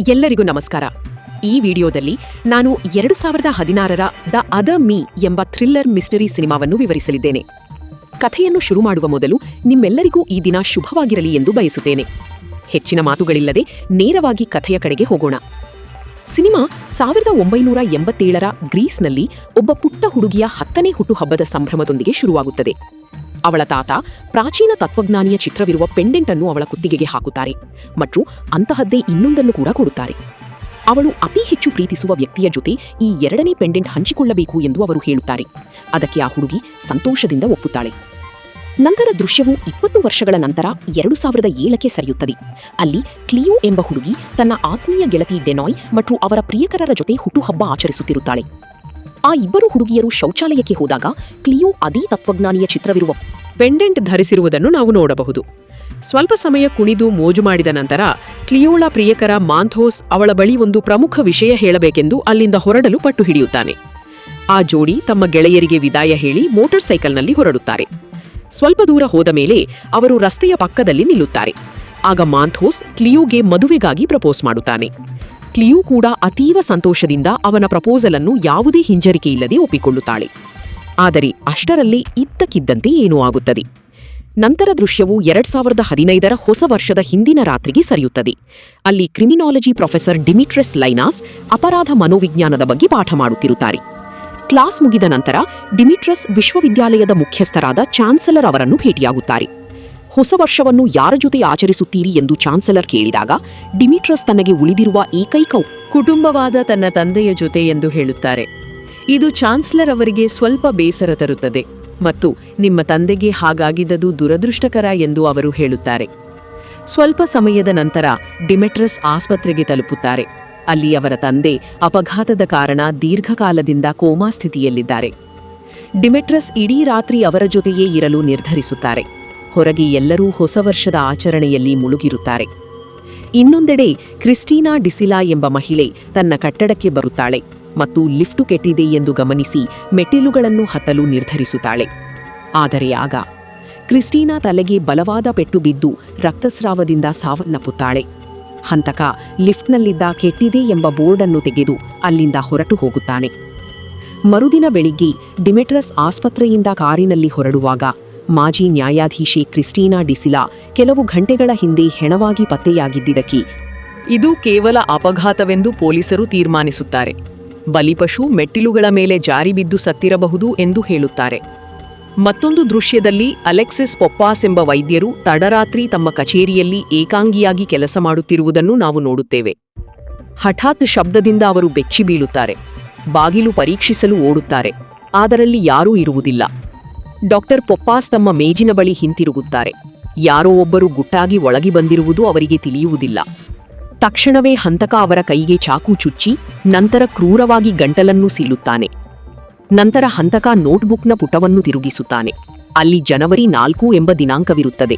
ಎಲ್ಲರಿಗೂ ನಮಸ್ಕಾರ. ಈ ವಿಡಿಯೋದಲ್ಲಿ ನಾನು 2016ರ ದ ಅದರ್ ಮೀ ಎಂಬ ಥ್ರಿಲ್ಲರ್ ಮಿಸ್ಟರಿ ಸಿನಿಮಾವನ್ನು ವಿವರಿಸಲಿದ್ದೇನೆ. ಕಥೆಯನ್ನು ಶುರು ಮಾಡುವ ಮೊದಲು ನಿಮ್ಮೆಲ್ಲರಿಗೂ ಈ ದಿನ ಶುಭವಾಗಿರಲಿ ಎಂದು ಬಯಸುತ್ತೇನೆ. ಹೆಚ್ಚಿನ ಮಾತುಗಳಿಲ್ಲದೆ ನೇರವಾಗಿ ಕಥೆಯ ಕಡೆಗೆ ಹೋಗೋಣ. ಸಿನಿಮಾ 1987ರ ಗ್ರೀಸ್ನಲ್ಲಿ ಒಬ್ಬ ಪುಟ್ಟ ಹುಡುಗಿಯ 10ನೇ ಹುಟ್ಟುಹಬ್ಬದ ಸಂಭ್ರಮದೊಂದಿಗೆ ಶುರುವಾಗುತ್ತದೆ. ಅವಳ ತಾತ ಪ್ರಾಚೀನ ತತ್ವಜ್ಞಾನಿಯ ಚಿತ್ರವಿರುವ ಪೆಂಡೆಂಟ್ ಅನ್ನು ಅವಳ ಕುತ್ತಿಗೆಗೆ ಹಾಕುತ್ತಾರೆ ಮತ್ತು ಅಂತಹದ್ದೇ ಇನ್ನೊಂದನ್ನು ಕೂಡ ಕೊಡುತ್ತಾರೆ. ಅವಳು ಅತಿ ಹೆಚ್ಚು ಪ್ರೀತಿಸುವ ವ್ಯಕ್ತಿಯ ಜೊತೆ ಈ 2ನೇ ಪೆಂಡೆಂಟ್ ಹಂಚಿಕೊಳ್ಳಬೇಕು ಎಂದು ಅವರು ಹೇಳುತ್ತಾರೆ. ಅದಕ್ಕೆ ಆ ಹುಡುಗಿ ಸಂತೋಷದಿಂದ ಒಪ್ಪುತ್ತಾಳೆ. ನಂತರ ದೃಶ್ಯವು 20 ವರ್ಷಗಳ ನಂತರ 2007ಕ್ಕೆ ಸರಿಯುತ್ತದೆ. ಅಲ್ಲಿ ಕ್ಲಿಯೋ ಎಂಬ ಹುಡುಗಿ ತನ್ನ ಆತ್ಮೀಯ ಗೆಳತಿ ಡೆನಾಯ್ ಮತ್ತು ಅವರ ಪ್ರಿಯಕರರ ಜೊತೆ ಹುಟ್ಟುಹಬ್ಬ ಆಚರಿಸುತ್ತಿರುತ್ತಾಳೆ. ಆ ಇಬ್ಬರು ಹುಡುಗಿಯರು ಶೌಚಾಲಯಕ್ಕೆ ಹೋದಾಗ ಕ್ಲಿಯೋ ಅದೇ ತತ್ವಜ್ಞಾನಿಯ ಚಿತ್ರವಿರುವ ಪೆಂಡೆಂಟ್ ಧರಿಸಿರುವುದನ್ನು ನಾವು ನೋಡಬಹುದು. ಸ್ವಲ್ಪ ಸಮಯ ಕುಣಿದು ಮೋಜು ಮಾಡಿದ ನಂತರ ಕ್ಲಿಯೋಳ ಪ್ರಿಯಕರ ಮಾಂಥೋಸ್ ಅವಳ ಬಳಿ ಒಂದು ಪ್ರಮುಖ ವಿಷಯ ಹೇಳಬೇಕೆಂದು ಅಲ್ಲಿಂದ ಹೊರಡಲು ಪಟ್ಟು ಹಿಡಿಯುತ್ತಾನೆ. ಆ ಜೋಡಿ ತಮ್ಮ ಗೆಳೆಯರಿಗೆ ವಿದಾಯ ಹೇಳಿ ಮೋಟಾರ್ ಸೈಕಲ್ನಲ್ಲಿ ಹೊರಡುತ್ತಾರೆ. ಸ್ವಲ್ಪ ದೂರ ಹೋದ ಮೇಲೆ ಅವರು ರಸ್ತೆಯ ಪಕ್ಕದಲ್ಲಿ ನಿಲ್ಲುತ್ತಾರೆ. ಆಗ ಮಾಂಥೋಸ್ ಕ್ಲಿಯೋಗೆ ಮದುವೆಗಾಗಿ ಪ್ರಪೋಸ್ ಮಾಡುತ್ತಾನೆ. ಕ್ಲಿಯೋ ಕೂಡ ಅತೀವ ಸಂತೋಷದಿಂದ ಅವನ ಪ್ರಪೋಸಲ್ ಅನ್ನು ಯಾವುದೇ ಹಿಂಜರಿಕೆಯಿಲ್ಲದೆ ಒಪ್ಪಿಕೊಳ್ಳುತ್ತಾಳೆ. ಆದರೆ ಅಷ್ಟರಲ್ಲೇ ಇದ್ದಕ್ಕಿದ್ದಂತೆ ಏನೂ ಆಗುತ್ತದೆ. ನಂತರ ದೃಶ್ಯವು 2015ರ ಹೊಸ ವರ್ಷದ ಹಿಂದಿನ ರಾತ್ರಿಗೆ ಸರಿಯುತ್ತದೆ. ಅಲ್ಲಿ ಕ್ರಿಮಿನಾಲಜಿ ಪ್ರೊಫೆಸರ್ ಡಿಮಿಟ್ರಸ್ ಲೈನಾಸ್ ಅಪರಾಧ ಮನೋವಿಜ್ಞಾನದ ಬಗ್ಗೆ ಪಾಠ ಮಾಡುತ್ತಿರುತ್ತಾರೆ. ಕ್ಲಾಸ್ ಮುಗಿದ ನಂತರ ಡಿಮಿಟ್ರಸ್ ವಿಶ್ವವಿದ್ಯಾಲಯದ ಮುಖ್ಯಸ್ಥರಾದ ಚಾನ್ಸಲರ್ ಅವರನ್ನು ಭೇಟಿಯಾಗುತ್ತಾರೆ. ಹೊಸ ವರ್ಷವನ್ನು ಯಾರ ಜೊತೆ ಆಚರಿಸುತ್ತೀರಿ ಎಂದು ಚಾನ್ಸಲರ್ ಕೇಳಿದಾಗ ಡಿಮಿಟ್ರಸ್ ತನಗೆ ಉಳಿದಿರುವ ಏಕೈಕ ಕುಟುಂಬವಾದ ತನ್ನ ತಂದೆಯ ಜೊತೆ ಎಂದು ಹೇಳುತ್ತಾರೆ. ಇದು ಚಾನ್ಸಲರ್ ಅವರಿಗೆ ಸ್ವಲ್ಪ ಬೇಸರ ತರುತ್ತದೆ ಮತ್ತು ನಿಮ್ಮ ತಂದೆಗೆ ಹಾಗಾಗಿದ್ದುದು ದುರದೃಷ್ಟಕರ ಎಂದು ಅವರು ಹೇಳುತ್ತಾರೆ. ಸ್ವಲ್ಪ ಸಮಯದ ನಂತರ ಡಿಮಿಟ್ರಸ್ ಆಸ್ಪತ್ರೆಗೆ ತಲುಪುತ್ತಾರೆ. ಅಲ್ಲಿ ಅವರ ತಂದೆ ಅಪಘಾತದ ಕಾರಣ ದೀರ್ಘಕಾಲದಿಂದ ಕೋಮಾ ಸ್ಥಿತಿಯಲ್ಲಿದ್ದಾರೆ. ಡಿಮಿಟ್ರಸ್ ಇಡೀ ರಾತ್ರಿ ಅವರ ಜೊತೆಯೇ ಇರಲು ನಿರ್ಧರಿಸುತ್ತಾರೆ. ಹೊರಗೆ ಎಲ್ಲರೂ ಹೊಸ ವರ್ಷದ ಆಚರಣೆಯಲ್ಲಿ ಮುಳುಗಿರುತ್ತಾರೆ. ಇನ್ನೊಂದೆಡೆ ಕ್ರಿಸ್ಟಿನಾ ಡಿಸಿಲಾ ಎಂಬ ಮಹಿಳೆ ತನ್ನ ಕಟ್ಟಡಕ್ಕೆ ಬರುತ್ತಾಳೆ ಮತ್ತು ಲಿಫ್ಟು ಕೆಟ್ಟಿದೆ ಎಂದು ಗಮನಿಸಿ ಮೆಟ್ಟಿಲುಗಳನ್ನು ಹತ್ತಲು ನಿರ್ಧರಿಸುತ್ತಾಳೆ. ಆದರೆ ಆಗ ಕ್ರಿಸ್ಟಿನಾ ತಲೆಗೆ ಬಲವಾದ ಪೆಟ್ಟು ಬಿದ್ದು ರಕ್ತಸ್ರಾವದಿಂದ ಸಾವನ್ನಪ್ಪುತ್ತಾಳೆ. ಹಂತಕ ಲಿಫ್ಟ್ನಲ್ಲಿದ್ದ ಕೆಟ್ಟಿದೆ ಎಂಬ ಬೋರ್ಡನ್ನು ತೆಗೆದು ಅಲ್ಲಿಂದ ಹೊರಟು ಹೋಗುತ್ತಾನೆ. ಮರುದಿನ ಬೆಳಿಗ್ಗೆ ಡಿಮಿಟ್ರಸ್ ಆಸ್ಪತ್ರೆಯಿಂದ ಕಾರಿನಲ್ಲಿ ಹೊರಡುವಾಗ ಮಾಜಿ ನ್ಯಾಯಾಧೀಶೆ ಕ್ರಿಸ್ಟಿನಾ ಡಿಸಿಲಾ ಕೆಲವು ಗಂಟೆಗಳ ಹಿಂದೆ ಹೆಣವಾಗಿ ಪತ್ತೆಯಾಗಿದ್ದಕ್ಕೆ ಇದು ಕೇವಲ ಅಪಘಾತವೆಂದು ಪೊಲೀಸರು ತೀರ್ಮಾನಿಸುತ್ತಾರೆ. ಬಲಿಪಶು ಮೆಟ್ಟಿಲುಗಳ ಮೇಲೆ ಜಾರಿ ಬಿದ್ದು ಸತ್ತಿರಬಹುದು ಎಂದು ಹೇಳುತ್ತಾರೆ. ಮತ್ತೊಂದು ದೃಶ್ಯದಲ್ಲಿ ಅಲೆಕ್ಸಿಸ್ ಪೊಪ್ಪಾಸ್ ಎಂಬ ವೈದ್ಯರು ತಡರಾತ್ರಿ ತಮ್ಮ ಕಚೇರಿಯಲ್ಲಿ ಏಕಾಂಗಿಯಾಗಿ ಕೆಲಸ ಮಾಡುತ್ತಿರುವುದನ್ನು ನಾವು ನೋಡುತ್ತೇವೆ. ಹಠಾತ್ ಶಬ್ದದಿಂದ ಅವರು ಬೆಚ್ಚಿ ಬೀಳುತ್ತಾರೆ. ಬಾಗಿಲು ಪರೀಕ್ಷಿಸಲು ಓಡುತ್ತಾರೆ. ಅದರಲ್ಲಿ ಯಾರೂ ಇರುವುದಿಲ್ಲ. ಡಾಕ್ಟರ್ ಪೊಪ್ಪಾಸ್ ತಮ್ಮ ಮೇಜಿನ ಬಳಿ ಹಿಂತಿರುಗುತ್ತಾರೆ. ಯಾರೋ ಒಬ್ಬರು ಗುಟ್ಟಾಗಿ ಒಳಗೆ ಬಂದಿರುವುದು ಅವರಿಗೆ ತಿಳಿಯುವುದಿಲ್ಲ. ತಕ್ಷಣವೇ ಹಂತಕ ಅವರ ಕೈಗೆ ಚಾಕು ಚುಚ್ಚಿ ನಂತರ ಕ್ರೂರವಾಗಿ ಗಂಟಲನ್ನು ಸಿಲ್ಲುತ್ತಾನೆ. ನಂತರ ಹಂತಕ ನೋಟ್ಬುಕ್ನ ಪುಟವನ್ನು ತಿರುಗಿಸುತ್ತಾನೆ. ಅಲ್ಲಿ ಜನವರಿ 4 ಎಂಬ ದಿನಾಂಕವಿರುತ್ತದೆ.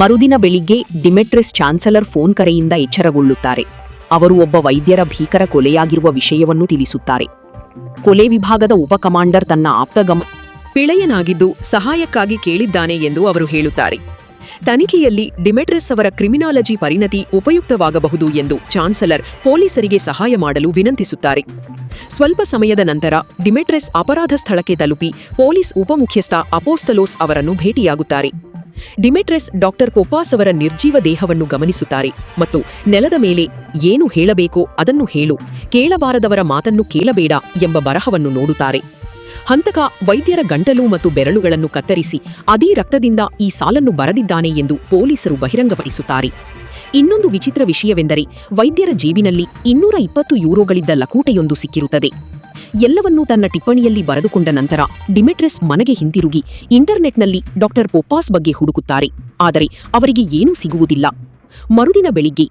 ಮರುದಿನ ಬೆಳಿಗ್ಗೆ ಡಿಮಿಟ್ರಸ್ ಚಾನ್ಸಲರ್ ಫೋನ್ ಕರೆಯಿಂದ ಎಚ್ಚರಗೊಳ್ಳುತ್ತಾರೆ. ಅವರು ಒಬ್ಬ ವೈದ್ಯರ ಭೀಕರ ಕೊಲೆಯಾಗಿರುವ ವಿಷಯವನ್ನು ತಿಳಿಸುತ್ತಾರೆ. ಕೊಲೆ ವಿಭಾಗದ ಉಪಕಮಾಂಡರ್ ತನ್ನ ಆಪ್ತಗಮ ಪಿಳೆಯನಾಗಿದ್ದು ಸಹಾಯಕ್ಕಾಗಿ ಕೇಳಿದ್ದಾನೆ ಎಂದು ಅವರು ಹೇಳುತ್ತಾರೆ. ತನಿಖೆಯಲ್ಲಿ ಡಿಮಿಟ್ರಸ್ ಅವರ ಕ್ರಿಮಿನಾಲಜಿ ಪರಿಣತಿ ಉಪಯುಕ್ತವಾಗಬಹುದು ಎಂದು ಚಾನ್ಸಲರ್ ಪೊಲೀಸರಿಗೆ ಸಹಾಯ ಮಾಡಲು ವಿನಂತಿಸುತ್ತಾರೆ. ಸ್ವಲ್ಪ ಸಮಯದ ನಂತರ ಡಿಮಿಟ್ರಸ್ ಅಪರಾಧ ಸ್ಥಳಕ್ಕೆ ತಲುಪಿ ಪೊಲೀಸ್ ಉಪಮುಖ್ಯಸ್ಥ ಅಪೋಸ್ತಲೋಸ್ ಅವರನ್ನು ಭೇಟಿಯಾಗುತ್ತಾರೆ. ಡಿಮಿಟ್ರಸ್ ಡಾಕ್ಟರ್ ಪೊಪ್ಪಾಸ್ ಅವರ ನಿರ್ಜೀವ ದೇಹವನ್ನು ಗಮನಿಸುತ್ತಾರೆ ಮತ್ತು ನೆಲದ ಮೇಲೆ ಏನು ಹೇಳಬೇಕೋ ಅದನ್ನು ಹೇಳು, ಕೇಳಬಾರದವರ ಮಾತನ್ನು ಕೇಳಬೇಡ ಎಂಬ ಬರಹವನ್ನು ನೋಡುತ್ತಾರೆ. ಹಂತಕ ವೈದ್ಯರ ಗಂಟಲು ಮತ್ತು ಬೆರಳುಗಳನ್ನು ಕತ್ತರಿಸಿ ಅದೇ ರಕ್ತದಿಂದ ಈ ಸಾಲನ್ನು ಬರೆದಿದ್ದಾನೆ ಎಂದು ಪೊಲೀಸರು ಬಹಿರಂಗಪಡಿಸುತ್ತಾರೆ. ಇನ್ನೊಂದು ವಿಚಿತ್ರ ವಿಷಯವೆಂದರೆ ವೈದ್ಯರ ಜೇಬಿನಲ್ಲಿ 220 ಯೂರೋಗಳಿದ್ದ ಲಕೋಟೆಯೊಂದು ಸಿಕ್ಕಿರುತ್ತದೆ. ಎಲ್ಲವನ್ನೂ ತನ್ನ ಟಿಪ್ಪಣಿಯಲ್ಲಿ ಬರೆದುಕೊಂಡ ನಂತರ ಡಿಮಿಟ್ರಸ್ ಮನೆಗೆ ಹಿಂತಿರುಗಿ ಇಂಟರ್ನೆಟ್ನಲ್ಲಿ ಡಾಕ್ಟರ್ ಪೊಪ್ಪಾಸ್ ಬಗ್ಗೆ ಹುಡುಕುತ್ತಾರೆ. ಆದರೆ ಅವರಿಗೆ ಏನೂ ಸಿಗುವುದಿಲ್ಲ. ಮರುದಿನ ಬೆಳಿಗ್ಗೆ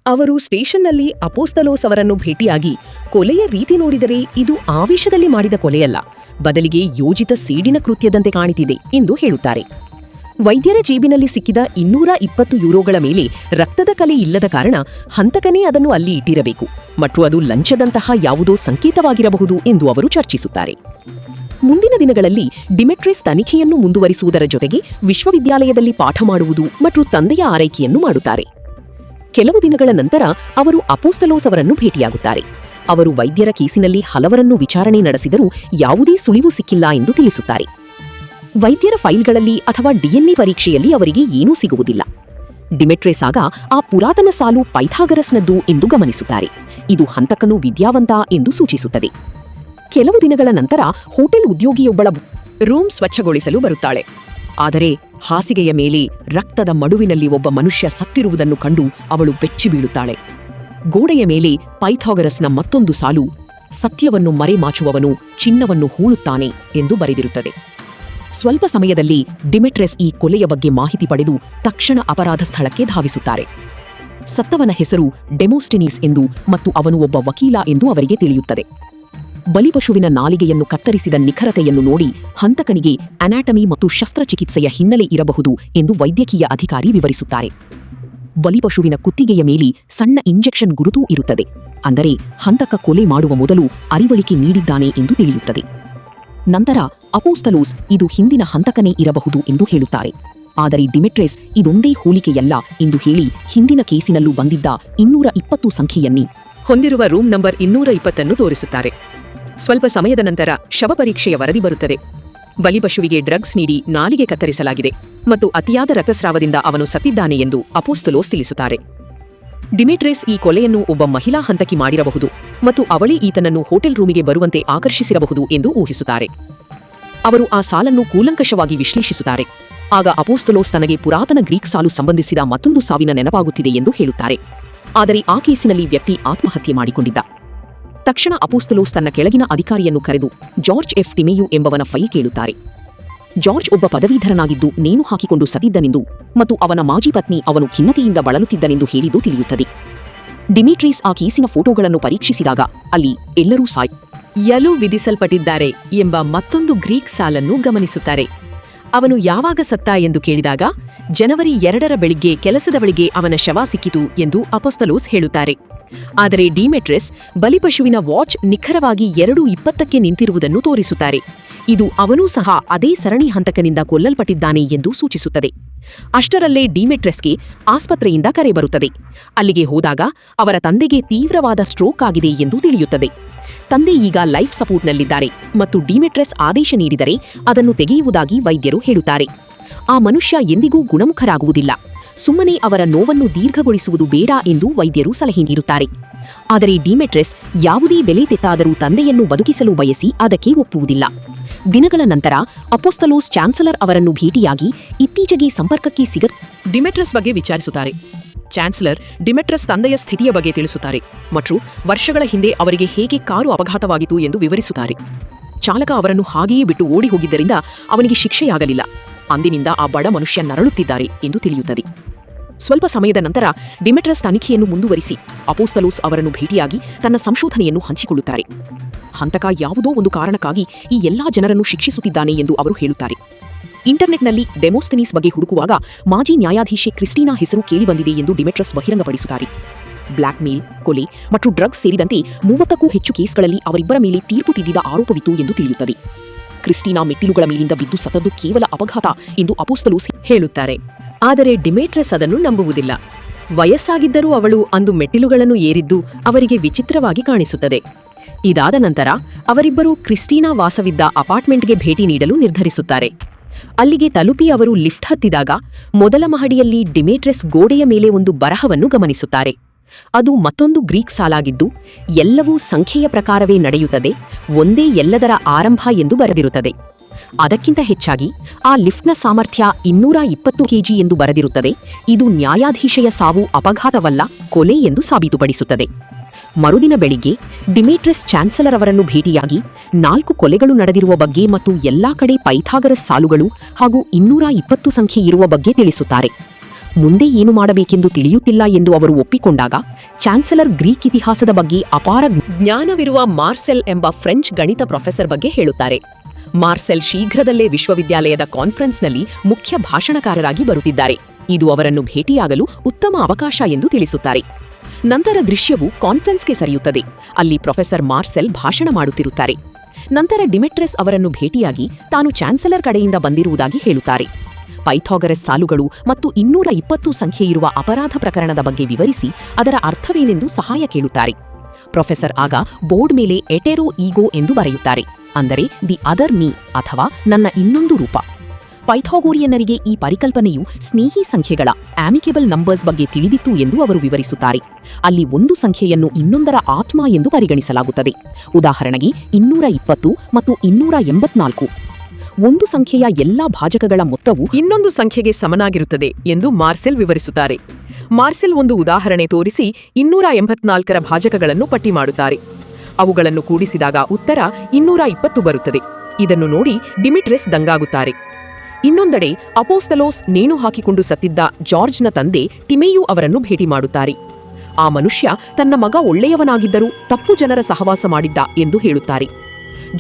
ಅವರು ಸ್ಟೇಷನ್ನಲ್ಲಿ ಅಪೋಸ್ತಲೋಸ್ ಅವರನ್ನು ಭೇಟಿಯಾಗಿ ಕೊಲೆಯ ರೀತಿ ನೋಡಿದರೆ ಇದು ಆವೇಶದಲ್ಲಿ ಮಾಡಿದ ಕೊಲೆಯಲ್ಲ, ಬದಲಿಗೆ ಯೋಜಿತ ಸೇಡಿನ ಕೃತ್ಯದಂತೆ ಕಾಣಿತಿದೆ ಎಂದು ಹೇಳುತ್ತಾರೆ. ವೈದ್ಯರ ಜೇಬಿನಲ್ಲಿ ಸಿಕ್ಕಿದ 220 ಯೂರೋಗಳ ಮೇಲೆ ರಕ್ತದ ಕಲೆ ಇಲ್ಲದ ಕಾರಣ ಹಂತಕನೇ ಅದನ್ನು ಅಲ್ಲಿ ಇಟ್ಟಿರಬೇಕು ಮತ್ತು ಅದು ಲಂಚದಂತಹ ಯಾವುದೋ ಸಂಕೇತವಾಗಿರಬಹುದು ಎಂದು ಅವರು ಚರ್ಚಿಸುತ್ತಾರೆ. ಮುಂದಿನ ದಿನಗಳಲ್ಲಿ ಡಿಮಿಟ್ರಸ್ ತನಿಖೆಯನ್ನು ಮುಂದುವರಿಸುವುದರ ಜೊತೆಗೆ ವಿಶ್ವವಿದ್ಯಾಲಯದಲ್ಲಿ ಪಾಠ ಮಾಡುವುದು ಮತ್ತು ತಂದೆಯ ಆರೈಕೆಯನ್ನು ಮಾಡುತ್ತಾರೆ. ಕೆಲವು ದಿನಗಳ ನಂತರ ಅವರು ಅಪೋಸ್ತಲೋಸ್ ಅವರನ್ನು ಭೇಟಿಯಾಗುತ್ತಾರೆ. ಅವರು ವೈದ್ಯರ ಕೇಸಿನಲ್ಲಿ ಹಲವರನ್ನು ವಿಚಾರಣೆ ನಡೆಸಿದರೂ ಯಾವುದೇ ಸುಳಿವು ಸಿಕ್ಕಿಲ್ಲ ಎಂದು ತಿಳಿಸುತ್ತಾರೆ. ವೈದ್ಯರ ಫೈಲ್ಗಳಲ್ಲಿ ಅಥವಾ ಡಿಎನ್ಎ ಪರೀಕ್ಷೆಯಲ್ಲಿ ಅವರಿಗೆ ಏನೂ ಸಿಗುವುದಿಲ್ಲ. ಡಿಮೆಟ್ರೆಸ್ ಆಗ ಆ ಪುರಾತನ ಸಾಲು ಪೈಥಾಗರಸ್ನದ್ದು ಎಂದು ಗಮನಿಸುತ್ತಾರೆ. ಇದು ಹಂತಕನು ವಿದ್ಯಾವಂತ ಎಂದು ಸೂಚಿಸುತ್ತದೆ. ಕೆಲವು ದಿನಗಳ ನಂತರ ಹೋಟೆಲ್ ಉದ್ಯೋಗಿಯೊಬ್ಬಳ ರೂಮ್ ಸ್ವಚ್ಛಗೊಳಿಸಲು ಬರುತ್ತಾಳೆ. ಆದರೆ ಹಾಸಿಗೆಯ ಮೇಲೆ ರಕ್ತದ ಮಡುವಿನಲ್ಲಿ ಒಬ್ಬ ಮನುಷ್ಯ ಸತ್ತಿರುವುದನ್ನು ಕಂಡು ಅವಳು ಬೆಚ್ಚಿ ಬೀಳುತ್ತಾಳೆ. ಗೋಡೆಯ ಮೇಲೆ ಪೈಥಾಗರಸ್ನ ಮತ್ತೊಂದು ಸಾಲು, ಸತ್ಯವನ್ನು ಮರೆಮಾಚುವವನು ಚಿನ್ನವನ್ನು ಹೂಳುತ್ತಾನೆ ಎಂದು ಬರೆದಿರುತ್ತದೆ. ಸ್ವಲ್ಪ ಸಮಯದಲ್ಲಿ ಡಿಮೆಟ್ರೆಸ್ ಈ ಕೊಲೆಯ ಬಗ್ಗೆ ಮಾಹಿತಿ ಪಡೆದು ತಕ್ಷಣ ಅಪರಾಧ ಸ್ಥಳಕ್ಕೆ ಧಾವಿಸುತ್ತಾರೆ. ಸತ್ತವನ ಹೆಸರು ಡೆಮೋಸ್ಟೆನೀಸ್ ಎಂದು ಮತ್ತು ಅವನು ಒಬ್ಬ ವಕೀಲ ಎಂದು ಅವರಿಗೆ ತಿಳಿಯುತ್ತದೆ. ಬಲಿಪಶುವಿನ ನಾಲಿಗೆಯನ್ನು ಕತ್ತರಿಸಿದ ನಿಖರತೆಯನ್ನು ನೋಡಿ ಹಂತಕನಿಗೆ ಅನಾಟಮಿ ಮತ್ತು ಶಸ್ತ್ರಚಿಕಿತ್ಸೆಯ ಹಿನ್ನೆಲೆ ಇರಬಹುದು ಎಂದು ವೈದ್ಯಕೀಯ ಅಧಿಕಾರಿ ವಿವರಿಸುತ್ತಾರೆ. ಬಲಿಪಶುವಿನ ಕುತ್ತಿಗೆಯ ಮೇಲೆ ಸಣ್ಣ ಇಂಜೆಕ್ಷನ್ ಗುರುತೂ ಇರುತ್ತದೆ. ಅಂದರೆ ಹಂತಕ ಕೊಲೆ ಮಾಡುವ ಮೊದಲು ಅರಿವಳಿಕೆ ನೀಡಿದ್ದಾನೆ ಎಂದು ತಿಳಿಯುತ್ತದೆ. ನಂತರ ಅಪೋಸ್ತಲೋಸ್ ಇದು ಹಿಂದಿನ ಹಂತಕನೇ ಇರಬಹುದು ಎಂದು ಹೇಳುತ್ತಾರೆ. ಆದರೆ ಡಿಮೆಟ್ರೆಸ್ ಇದೊಂದೇ ಹೋಲಿಕೆಯಲ್ಲ ಎಂದು ಹೇಳಿ ಹಿಂದಿನ ಕೇಸಿನಲ್ಲೂ ಬಂದಿದ್ದ 220 ಸಂಖ್ಯೆಯನ್ನೇ ಹೊಂದಿರುವ ರೂಮ್ ನಂಬರ್ 220 ತೋರಿಸುತ್ತಾರೆ. ಸ್ವಲ್ಪ ಸಮಯದ ನಂತರ ಶವ ಪರೀಕ್ಷೆಯ ವರದಿ ಬರುತ್ತದೆ. ಬಲಿಪಶುವಿಗೆ ಡ್ರಗ್ಸ್ ನೀಡಿ ನಾಲಿಗೆ ಕತ್ತರಿಸಲಾಗಿದೆ ಮತ್ತು ಅತಿಯಾದ ರಕ್ತಸ್ರಾವದಿಂದ ಅವನು ಸತ್ತಿದ್ದಾನೆ ಎಂದು ಅಪೋಸ್ತಲೋಸ್ ತಿಳಿಸುತ್ತಾರೆ. ಡಿಮೆಟ್ರೆಸ್ ಈ ಕೊಲೆಯನ್ನು ಒಬ್ಬ ಮಹಿಳಾ ಹಂತಕಿ ಮಾಡಿರಬಹುದು ಮತ್ತು ಅವಳೇ ಈತನನ್ನು ಹೋಟೆಲ್ ರೂಮಿಗೆ ಬರುವಂತೆ ಆಕರ್ಷಿಸಿರಬಹುದು ಎಂದು ಊಹಿಸುತ್ತಾರೆ. ಅವರು ಆ ಸಾಲನ್ನು ಕೂಲಂಕಷವಾಗಿ ವಿಶ್ಲೇಷಿಸುತ್ತಾರೆ. ಆಗ ಅಪೋಸ್ತಲೋಸ್ ತನಗೆ ಪುರಾತನ ಗ್ರೀಕ್ ಸಾಲು ಸಂಬಂಧಿಸಿದ ಮತ್ತೊಂದು ಸಾವಿನ ನೆನಪಾಗುತ್ತಿದೆ ಎಂದು ಹೇಳುತ್ತಾರೆ. ಆದರೆ ಆ ಕೇಸಿನಲ್ಲಿ ವ್ಯಕ್ತಿ ಆತ್ಮಹತ್ಯೆ ಮಾಡಿಕೊಂಡಿದ್ದ. ತಕ್ಷಣ ಅಪೋಸ್ತಲೋಸ್ ತನ್ನ ಕೆಳಗಿನ ಅಧಿಕಾರಿಯನ್ನು ಕರೆದು ಜಾರ್ಜ್ ಎಫ್ ಟಿಮೆಯು ಎಂಬವನ ಫೈಲ್ ಕೇಳುತ್ತಾರೆ. ಜಾರ್ಜ್ ಒಬ್ಬ ಪದವೀಧರನಾಗಿದ್ದು ನೇಣು ಹಾಕಿಕೊಂಡು ಸತ್ತಿದ್ದನೆಂದು ಮತ್ತು ಅವನ ಮಾಜಿ ಪತ್ನಿ ಅವನು ಖಿನ್ನತೆಯಿಂದ ಬಳಲುತ್ತಿದ್ದನೆಂದು ಹೇಳಿದ್ದು ತಿಳಿಯುತ್ತದೆ. ಡಿಮಿಟ್ರೀಸ್ ಆ ಕೇಸಿನ ಫೋಟೋಗಳನ್ನು ಪರೀಕ್ಷಿಸಿದಾಗ ಅಲ್ಲಿ ಎಲ್ಲರೂ ಸಾಯಲು ವಿಧಿಸಲ್ಪಟ್ಟಿದ್ದಾರೆ ಎಂಬ ಮತ್ತೊಂದು ಗ್ರೀಕ್ ಸಾಲನ್ನು ಗಮನಿಸುತ್ತಾರೆ. ಅವನು ಯಾವಾಗ ಸತ್ತ ಎಂದು ಕೇಳಿದಾಗ ಜನವರಿ 2 ಬೆಳಿಗ್ಗೆ ಕೆಲಸದವಳಿಗೆ ಅವನ ಶವ ಸಿಕ್ಕಿತು ಎಂದು ಅಪೊಸ್ತಲೋಸ್ ಹೇಳುತ್ತಾರೆ. ಆದರೆ ಡಿಮೆಟ್ರೆಸ್ ಬಲಿಪಶುವಿನ ವಾಚ್ ನಿಖರವಾಗಿ 2:20 ನಿಂತಿರುವುದನ್ನು ತೋರಿಸುತ್ತಾರೆ. ಇದು ಅವನೂ ಸಹ ಅದೇ ಸರಣಿ ಹಂತಕನಿಂದ ಕೊಲ್ಲಲ್ಪಟ್ಟಿದ್ದಾನೆ ಎಂದು ಸೂಚಿಸುತ್ತದೆ. ಅಷ್ಟರಲ್ಲೇ ಡಿಮೆಟ್ರೆಸ್ಗೆ ಆಸ್ಪತ್ರೆಯಿಂದ ಕರೆ ಬರುತ್ತದೆ. ಅಲ್ಲಿಗೆ ಹೋದಾಗ ಅವರ ತಂದೆಗೆ ತೀವ್ರವಾದ ಸ್ಟ್ರೋಕ್ ಆಗಿದೆ ಎಂದು ತಿಳಿಯುತ್ತದೆ. ತಂದೆ ಈಗ ಲೈಫ್ ಸಪೋರ್ಟ್ನಲ್ಲಿದ್ದಾರೆ ಮತ್ತು ಡಿಮೆಟ್ರೆಸ್ ಆದೇಶ ನೀಡಿದರೆ ಅದನ್ನು ತೆಗೆಯುವುದಾಗಿ ವೈದ್ಯರು ಹೇಳುತ್ತಾರೆ. ಆ ಮನುಷ್ಯ ಎಂದಿಗೂ ಗುಣಮುಖರಾಗುವುದಿಲ್ಲ, ಸುಮ್ಮನೆ ಅವರ ನೋವನ್ನು ದೀರ್ಘಗೊಳಿಸುವುದು ಬೇಡ ಎಂದು ವೈದ್ಯರು ಸಲಹೆ ನೀಡುತ್ತಾರೆ. ಆದರೆ ಡಿಮೆಟ್ರೆಸ್ ಯಾವುದೇ ಬೆಲೆ ತೆತ್ತಾದರೂ ತಂದೆಯನ್ನು ಬದುಕಿಸಲು ಬಯಸಿ ಅದಕ್ಕೆ ಒಪ್ಪುವುದಿಲ್ಲ. ದಿನಗಳ ನಂತರ ಅಪೊಸ್ತಲೋಸ್ ಚಾನ್ಸಲರ್ ಅವರನ್ನು ಭೇಟಿಯಾಗಿ ಇತ್ತೀಚೆಗೆ ಸಂಪರ್ಕಕ್ಕೆ ಡಿಮೆಟ್ರೆಸ್ ಬಗ್ಗೆ ವಿಚಾರಿಸುತ್ತಾರೆ. ಚಾನ್ಸಲರ್ ಡಿಮೆಟ್ರೆಸ್ ತಂದೆಯ ಸ್ಥಿತಿಯ ಬಗ್ಗೆ ತಿಳಿಸುತ್ತಾರೆ ಮತ್ತು ವರ್ಷಗಳ ಹಿಂದೆ ಅವರಿಗೆ ಹೇಗೆ ಕಾರು ಅಪಘಾತವಾಗಿತ್ತು ಎಂದು ವಿವರಿಸುತ್ತಾರೆ. ಚಾಲಕ ಅವರನ್ನು ಹಾಗೆಯೇ ಬಿಟ್ಟು ಓಡಿ ಹೋಗಿದ್ದರಿಂದ ಅವನಿಗೆ ಶಿಕ್ಷೆಯಾಗಲಿಲ್ಲ. ಅಂದಿನಿಂದ ಆ ಬಡ ಮನುಷ್ಯ ನರಳುತ್ತಿದ್ದಾರೆ ಎಂದು ತಿಳಿಯುತ್ತದೆ. ಸ್ವಲ್ಪ ಸಮಯದ ನಂತರ ಡಿಮೆಟ್ರೆಸ್ ತನಿಖೆಯನ್ನು ಮುಂದುವರಿಸಿ ಅಪೊಸ್ತಲೋಸ್ ಅವರನ್ನು ಭೇಟಿಯಾಗಿ ತನ್ನ ಸಂಶೋಧನೆಯನ್ನು ಹಂಚಿಕೊಳ್ಳುತ್ತಾರೆ. ಹಂತಕ ಯಾವುದೋ ಒಂದು ಕಾರಣಕ್ಕಾಗಿ ಈ ಎಲ್ಲಾ ಜನರನ್ನು ಶಿಕ್ಷಿಸುತ್ತಿದ್ದಾನೆ ಎಂದು ಅವರು ಹೇಳುತ್ತಾರೆ. ಇಂಟರ್ನೆಟ್ನಲ್ಲಿ ಡೆಮೋಸ್ಥೆನೀಸ್ ಬಗ್ಗೆ ಹುಡುಕುವಾಗ ಮಾಜಿ ನ್ಯಾಯಾಧೀಶೆ ಕ್ರಿಸ್ಟಿನಾ ಹೆಸರು ಕೇಳಿಬಂದಿದೆ ಎಂದು ಡಿಮೆಟ್ರೆಸ್ ಬಹಿರಂಗಪಡಿಸುತ್ತಾರೆ. ಬ್ಲ್ಯಾಕ್ ಮೇಲ್, ಕೊಲೆ ಮತ್ತು ಡ್ರಗ್ಸ್ ಸೇರಿದಂತೆ 30ಕ್ಕೂ ಹೆಚ್ಚು ಕೇಸ್ಗಳಲ್ಲಿ ಅವರಿಬ್ಬರ ಮೇಲೆ ತೀರ್ಪು ತಿದ್ದಿದ ಆರೋಪವಿತ್ತು ಎಂದು ತಿಳಿಯುತ್ತದೆ. ಕ್ರಿಸ್ಟಿನಾ ಮೆಟ್ಟಿಲುಗಳ ಮೇಲಿಂದ ಬಿದ್ದು ಸತ್ತದ್ದು ಕೇವಲ ಅಪಘಾತ ಎಂದು ಅಪೊಸ್ತಲೋಸ್ ಹೇಳುತ್ತಾರೆ. ಆದರೆ ಡಿಮೆಟ್ರೆಸ್ ಅದನ್ನು ನಂಬುವುದಿಲ್ಲ. ವಯಸ್ಸಾಗಿದ್ದರೂ ಅವಳು ಅಂದು ಮೆಟ್ಟಿಲುಗಳನ್ನು ಏರಿದ್ದು ಅವರಿಗೆ ವಿಚಿತ್ರವಾಗಿ ಕಾಣಿಸುತ್ತದೆ. ಇದಾದ ನಂತರ ಅವರಿಬ್ಬರೂ ಕ್ರಿಸ್ಟಿನಾ ವಾಸವಿದ್ದ ಅಪಾರ್ಟ್ಮೆಂಟ್ಗೆ ಭೇಟಿ ನೀಡಲು ನಿರ್ಧರಿಸುತ್ತಾರೆ. ಅಲ್ಲಿಗೆ ತಲುಪಿ ಅವರು ಲಿಫ್ಟ್ ಹತ್ತಿದಾಗ ಮೊದಲ ಮಹಡಿಯಲ್ಲಿ ಡಿಮೆಟ್ರೆಸ್ ಗೋಡೆಯ ಮೇಲೆ ಒಂದು ಬರಹವನ್ನು ಗಮನಿಸುತ್ತಾರೆ. ಅದು ಮತ್ತೊಂದು ಗ್ರೀಕ್ ಸಾಲಾಗಿದ್ದು ಎಲ್ಲವೂ ಸಂಖ್ಯೆಯ ಪ್ರಕಾರವೇ ನಡೆಯುತ್ತದೆ, ಒಂದೇ ಎಲ್ಲದರ ಆರಂಭ ಎಂದು ಬರೆದಿರುತ್ತದೆ. ಅದಕ್ಕಿಂತ ಹೆಚ್ಚಾಗಿ ಆ ಲಿಫ್ಟ್ನ ಸಾಮರ್ಥ್ಯ 220 ಕೆಜಿ ಎಂದು ಬರೆದಿರುತ್ತದೆ. ಇದು ನ್ಯಾಯಾಧೀಶೆಯ ಸಾವು ಅಪಘಾತವಲ್ಲ, ಕೊಲೆ ಎಂದು ಸಾಬೀತುಪಡಿಸುತ್ತದೆ. ಮರುದಿನ ಬೆಳಿಗ್ಗೆ ಡಿಮೆಟ್ರೆಸ್ ಚಾನ್ಸಲರ್ ಅವರನ್ನು ಭೇಟಿಯಾಗಿ 4 ಕೊಲೆಗಳು ನಡೆದಿರುವ ಬಗ್ಗೆ ಮತ್ತು ಎಲ್ಲಾ ಕಡೆ ಪೈಥಾಗರಸ್ ಸಾಲುಗಳು ಹಾಗೂ 220 ಸಂಖ್ಯೆ ಇರುವ ಬಗ್ಗೆ ತಿಳಿಸುತ್ತಾರೆ. ಮುಂದೆ ಏನು ಮಾಡಬೇಕೆಂದು ತಿಳಿಯುತ್ತಿಲ್ಲ ಎಂದು ಅವರು ಒಪ್ಪಿಕೊಂಡಾಗ ಚಾನ್ಸಲರ್ ಗ್ರೀಕ್ ಇತಿಹಾಸದ ಬಗ್ಗೆ ಅಪಾರ ಜ್ಞಾನವಿರುವ ಮಾರ್ಸೆಲ್ ಎಂಬ ಫ್ರೆಂಚ್ ಗಣಿತ ಪ್ರೊಫೆಸರ್ ಬಗ್ಗೆ ಹೇಳುತ್ತಾರೆ. ಮಾರ್ಸೆಲ್ ಶೀಘ್ರದಲ್ಲೇ ವಿಶ್ವವಿದ್ಯಾಲಯದ ಕಾನ್ಫರೆನ್ಸ್ನಲ್ಲಿ ಮುಖ್ಯ ಭಾಷಣಕಾರರಾಗಿ ಬರುತ್ತಿದ್ದಾರೆ. ಇದು ಅವರನ್ನು ಭೇಟಿಯಾಗಲು ಉತ್ತಮ ಅವಕಾಶ ಎಂದು ತಿಳಿಸುತ್ತಾರೆ. ನಂತರ ದೃಶ್ಯವು ಕಾನ್ಫರೆನ್ಸ್ಗೆ ಸರಿಯುತ್ತದೆ. ಅಲ್ಲಿ ಪ್ರೊಫೆಸರ್ ಮಾರ್ಸೆಲ್ ಭಾಷಣ ಮಾಡುತ್ತಿರುತ್ತಾರೆ. ನಂತರ ಡಿಮೆಟ್ರೆಸ್ ಅವರನ್ನು ಭೇಟಿಯಾಗಿ ತಾನು ಚಾನ್ಸಲರ್ ಕಡೆಯಿಂದ ಬಂದಿರುವುದಾಗಿ ಹೇಳುತ್ತಾರೆ. ಪೈಥಾಗರಸ್ ಸಾಲುಗಳು ಮತ್ತು 220 ಸಂಖ್ಯೆಯಿರುವ ಅಪರಾಧ ಪ್ರಕರಣದ ಬಗ್ಗೆ ವಿವರಿಸಿ ಅದರ ಅರ್ಥವೇನೆಂದು ಸಹಾಯ ಕೇಳುತ್ತಾರೆ. ಪ್ರೊಫೆಸರ್ ಆಗ ಬೋರ್ಡ್ ಮೇಲೆ ಎಟೆರೋ ಈಗೋ ಎಂದು ಬರೆಯುತ್ತಾರೆ, ಅಂದರೆ ದಿ ಅದರ್ ಮೀ ಅಥವಾ ನನ್ನ ಇನ್ನೊಂದು ರೂಪ. ಪೈಥಾಗೋರಿಯನ್ನರಿಗೆ ಈ ಪರಿಕಲ್ಪನೆಯು ಸ್ನೇಹಿ ಸಂಖ್ಯೆಗಳ ಆಮಿಕೇಬಲ್ ನಂಬರ್ಸ್ ಬಗ್ಗೆ ತಿಳಿದಿತ್ತು ಎಂದು ಅವರು ವಿವರಿಸುತ್ತಾರೆ. ಅಲ್ಲಿ ಒಂದು ಸಂಖ್ಯೆಯನ್ನು ಇನ್ನೊಂದರ ಆತ್ಮ ಎಂದು ಪರಿಗಣಿಸಲಾಗುತ್ತದೆ. ಉದಾಹರಣೆಗೆ 220 ಮತ್ತು 284. ಒಂದು ಸಂಖ್ಯೆಯ ಎಲ್ಲಾ ಭಾಜಕಗಳ ಮೊತ್ತವು ಇನ್ನೊಂದು ಸಂಖ್ಯೆಗೆ ಸಮನಾಗಿರುತ್ತದೆ ಎಂದು ಮಾರ್ಸೆಲ್ ವಿವರಿಸುತ್ತಾರೆ. ಮಾರ್ಸೆಲ್ ಒಂದು ಉದಾಹರಣೆ ತೋರಿಸಿ 284ರ ಭಾಜಕಗಳನ್ನು ಪಟ್ಟಿ ಮಾಡುತ್ತಾರೆ. ಅವುಗಳನ್ನು ಕೂಡಿಸಿದಾಗ ಉತ್ತರ 220 ಬರುತ್ತದೆ. ಇದನ್ನು ನೋಡಿ ಡಿಮಿಟ್ರಿಸ್ ದಂಗಾಗುತ್ತಾರೆ. ಇನ್ನೊಂದೆಡೆ ಅಪೋಸ್ತಲೋಸ್ ನೇಣು ಹಾಕಿಕೊಂಡು ಸತ್ತಿದ್ದ ಜಾರ್ಜ್ನ ತಂದೆ ಟಿಮೆಯು ಅವರನ್ನು ಭೇಟಿ ಮಾಡುತ್ತಾರೆ. ಆ ಮನುಷ್ಯ ತನ್ನ ಮಗ ಒಳ್ಳೆಯವನಾಗಿದ್ದರೂ ತಪ್ಪು ಜನರ ಸಹವಾಸ ಮಾಡಿದ್ದ ಎಂದು ಹೇಳುತ್ತಾರೆ.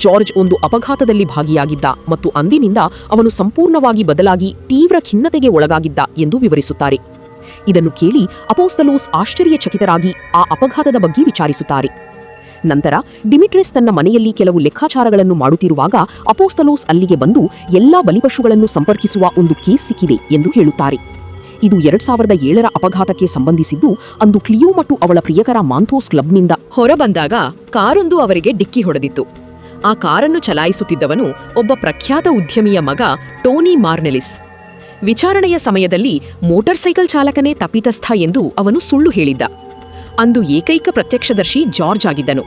ಜಾರ್ಜ್ ಒಂದು ಅಪಘಾತದಲ್ಲಿ ಭಾಗಿಯಾಗಿದ್ದ ಮತ್ತು ಅಂದಿನಿಂದ ಅವನು ಸಂಪೂರ್ಣವಾಗಿ ಬದಲಾಗಿ ತೀವ್ರ ಖಿನ್ನತೆಗೆ ಒಳಗಾಗಿದ್ದ ಎಂದು ವಿವರಿಸುತ್ತಾರೆ. ಇದನ್ನು ಕೇಳಿ ಅಪೋಸ್ತಲೋಸ್ ಆಶ್ಚರ್ಯಚಕಿತರಾಗಿ ಆ ಅಪಘಾತದ ಬಗ್ಗೆ ವಿಚಾರಿಸುತ್ತಾರೆ. ನಂತರ ಡಿಮಿಟ್ರಿಸ್ ತನ್ನ ಮನೆಯಲ್ಲಿ ಕೆಲವು ಲೆಕ್ಕಾಚಾರಗಳನ್ನು ಮಾಡುತ್ತಿರುವಾಗ ಅಪೋಸ್ತಲೋಸ್ ಅಲ್ಲಿಗೆ ಬಂದು ಎಲ್ಲಾ ಬಲಿಪಶುಗಳನ್ನು ಸಂಪರ್ಕಿಸುವ ಒಂದು ಕೇಸ್ ಸಿಕ್ಕಿದೆ ಎಂದು ಹೇಳುತ್ತಾರೆ. ಇದು 2007ರ ಅಪಘಾತಕ್ಕೆ ಸಂಬಂಧಿಸಿದ್ದು. ಅಂದು ಕ್ಲಿಯೋ ಮತ್ತು ಅವಳ ಪ್ರಿಯಕರ ಮಾಂಥೋಸ್ ಕ್ಲಬ್ನಿಂದ ಹೊರಬಂದಾಗ ಕಾರೊಂದು ಅವರಿಗೆ ಡಿಕ್ಕಿ ಹೊಡೆದಿತ್ತು. ಆ ಕಾರನ್ನು ಚಲಾಯಿಸುತ್ತಿದ್ದವನು ಒಬ್ಬ ಪ್ರಖ್ಯಾತ ಉದ್ಯಮಿಯ ಮಗ ಟೋನಿ ಮಾರ್ನೆಲಿಸ್. ವಿಚಾರಣೆಯ ಸಮಯದಲ್ಲಿ ಮೋಟಾರ್ ಸೈಕಲ್ ಚಾಲಕನೇ ತಪ್ಪಿತಸ್ಥ ಎಂದು ಅವನು ಸುಳ್ಳು ಹೇಳಿದ್ದ. ಅಂದು ಏಕೈಕ ಪ್ರತ್ಯಕ್ಷದರ್ಶಿ ಜಾರ್ಜ್ ಆಗಿದ್ದನು.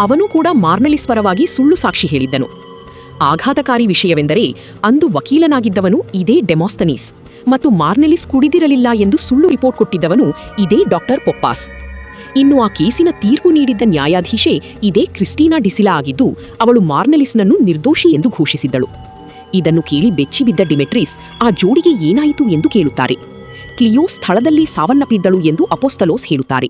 ಅವನು ಕೂಡ ಮಾರ್ನೆಲಿಸ್ ಪರವಾಗಿ ಸುಳ್ಳು ಸಾಕ್ಷಿ ಹೇಳಿದ್ದನು. ಆಘಾತಕಾರಿ ವಿಷಯವೆಂದರೆ ಅಂದು ವಕೀಲನಾಗಿದ್ದವನು ಇದೇ ಡೆಮೋಸ್ತನೀಸ್ ಮತ್ತು ಮಾರ್ನೆಲಿಸ್ ಕುಡಿದಿರಲಿಲ್ಲ ಎಂದು ಸುಳ್ಳು ರಿಪೋರ್ಟ್ ಕೊಟ್ಟಿದ್ದವನು ಇದೇ ಡಾಕ್ಟರ್ ಪೊಪ್ಪಾಸ್. ಇನ್ನು ಆ ಕೇಸಿನ ತೀರ್ಪು ನೀಡಿದ್ದ ನ್ಯಾಯಾಧೀಶೆ ಇದೇ ಕ್ರಿಸ್ಟಿನಾ ಡಿಸಿಲಾ ಆಗಿದ್ದು ಅವಳು ಮಾರ್ನೆಲಿಸ್ನನ್ನು ನಿರ್ದೋಷಿ ಎಂದು ಘೋಷಿಸಿದ್ದಳು. ಇದನ್ನು ಕೇಳಿ ಬೆಚ್ಚಿಬಿದ್ದ ಡಿಮೆಟ್ರಿಸ್ ಆ ಜೋಡಿಗೆ ಏನಾಯಿತು ಎಂದು ಕೇಳುತ್ತಾರೆ. ಕ್ಲಿಯೋ ಸ್ಥಳದಲ್ಲಿ ಸಾವನ್ನಪ್ಪಿದ್ದಳು ಎಂದು ಅಪೋಸ್ತಲೋಸ್ ಹೇಳುತ್ತಾರೆ.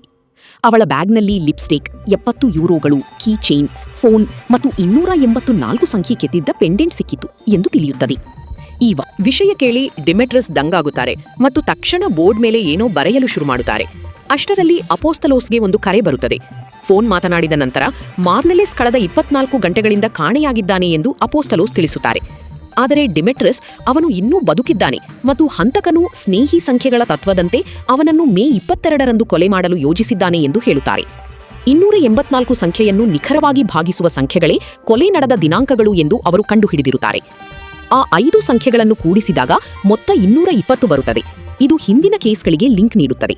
ಅವಳ ಬ್ಯಾಗ್ನಲ್ಲಿ ಲಿಪ್ಸ್ಟಿಕ್, 70 ಯೂರೋಗಳು, ಕೀ ಚೈನ್, ಫೋನ್ ಮತ್ತು 284 ಸಂಖ್ಯೆ ಕೆತ್ತಿದ್ದ ಪೆಂಡೆಂಟ್ ಸಿಕ್ಕಿತು ಎಂದು ತಿಳಿಯುತ್ತದೆ. ಈ ವಿಷಯ ಕೇಳಿ ಡಿಮೆಟ್ರಿಸ್ ದಂಗಾಗುತ್ತಾರೆ ಮತ್ತು ತಕ್ಷಣ ಬೋರ್ಡ್ ಮೇಲೆ ಏನೋ ಬರೆಯಲು ಶುರು ಮಾಡುತ್ತಾರೆ. ಅಷ್ಟರಲ್ಲಿ ಅಪೋಸ್ತಲೋಸ್ಗೆ ಒಂದು ಕರೆ ಬರುತ್ತದೆ. ಫೋನ್ ಮಾತನಾಡಿದ ನಂತರ ಮಾರ್ನೆಲಿಸ್ ಕಳೆದ 24 ಗಂಟೆಗಳಿಂದ ಕಾಣೆಯಾಗಿದ್ದಾನೆ ಎಂದು ಅಪೋಸ್ತಲೋಸ್ ತಿಳಿಸುತ್ತಾರೆ. ಆದರೆ ಡಿಮೆಟ್ರಿಸ್ ಅವನು ಇನ್ನೂ ಬದುಕಿದ್ದಾನೆ ಮತ್ತು ಹಂತಕನು ಸ್ನೇಹಿ ಸಂಖ್ಯೆಗಳ ತತ್ವದಂತೆ ಅವನನ್ನು ಮೇ 22ರಂದು ಕೊಲೆ ಮಾಡಲು ಯೋಜಿಸಿದ್ದಾನೆ ಎಂದು ಹೇಳುತ್ತಾರೆ. 284 ಸಂಖ್ಯೆಯನ್ನು ನಿಖರವಾಗಿ ಭಾಗಿಸುವ ಸಂಖ್ಯೆಗಳೇ ಕೊಲೆ ನಡೆದ ದಿನಾಂಕಗಳು ಎಂದು ಅವರು ಕಂಡುಹಿಡಿದಿರುತ್ತಾರೆ. ಆ 5 ಸಂಖ್ಯೆಗಳನ್ನು ಕೂಡಿಸಿದಾಗ ಮೊತ್ತ 220 ಬರುತ್ತದೆ. ಇದು ಹಿಂದಿನ ಕೇಸ್ಗಳಿಗೆ ಲಿಂಕ್ ನೀಡುತ್ತದೆ.